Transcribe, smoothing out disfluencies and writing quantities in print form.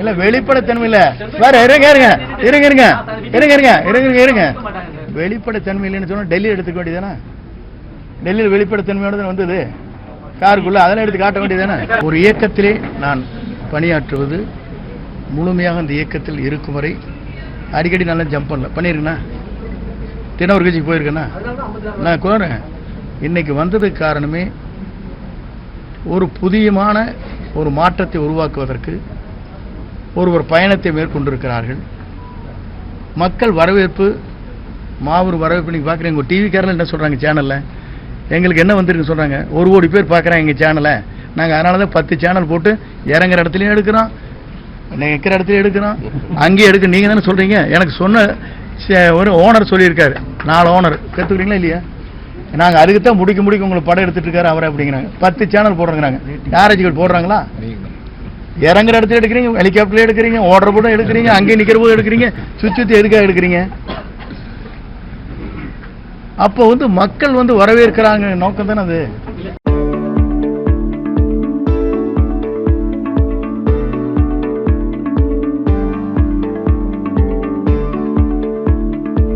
இல்ல வெளிப்படைத்தன்மை இல்ல வேற இருங்க வெளிப்படைத்தன்மை இல்லைன்னு சொன்னா டெல்லி எடுத்துக்க வேண்டியதானே? டெல்லியில் வெளிப்படைத்தன்மையோட வந்தது காருக்குள்ள, அதெல்லாம் எடுத்து காட்ட வேண்டியதானே? ஒரு இயக்கத்திலே நான் பணியாற்றுவது முழுமையாக அந்த இயக்கத்தில் இருக்கும் வரை அடிக்கடி நல்லா ஜம்ப் பண்ணல பண்ணிருக்கேண்ணா, தினவர் கட்சிக்கு போயிருக்கேண்ணா, நான் கோரேன். இன்னைக்கு வந்ததுக்கு காரணமே ஒரு புதியமான ஒரு மாற்றத்தை உருவாக்குவதற்கு ஒரு பயணத்தை மேற்கொண்டிருக்கிறார்கள். மக்கள் வரவேற்பு, மாபெரும் வரவேற்பு. நீங்க பார்க்குறீங்க, உங்கள் டிவிக்காரில் என்ன சொல்கிறாங்க சேனலில், எங்களுக்கு என்ன வந்துருக்குன்னு சொல்கிறாங்க, 1 கோடி பேர் பார்க்குறாங்க எங்கள் சேனலை. நாங்கள் அதனால தான் 10 சேனல் போட்டு இறங்குற இடத்துலையும் எடுக்கிறோம், நிற்கிற இடத்துலையும் எடுக்கிறோம், அங்கேயும் எடுக்க. நீங்கள் தானே சொல்கிறீங்க. எனக்கு சொன்ன ஒரு ஓனர் சொல்லியிருக்காரு, 4 ஓனர் கற்றுக்குறீங்களா இல்லையா? நாங்கள் அதுக்கு தான் முடிக்க உங்களுக்கு படம் எடுத்துட்டு இருக்காரு அவரை அப்படிங்கிறாங்க. 10 சேனல் போடுறாங்க. யாராச்சும் போடுறாங்களா? இறங்குற இடத்துல எடுக்கிறீங்க, ஹெலிகாப்டர்ல எடுக்கிறீங்க, ஓடுற போட எடுக்கிறீங்க, அங்கே நிற்கிற போது எடுக்கிறீங்க, சுற்றி எதுக்காக எடுக்கிறீங்க? அப்போ மக்கள் வரவேற்கிறாங்க நோக்கம் தானே அது.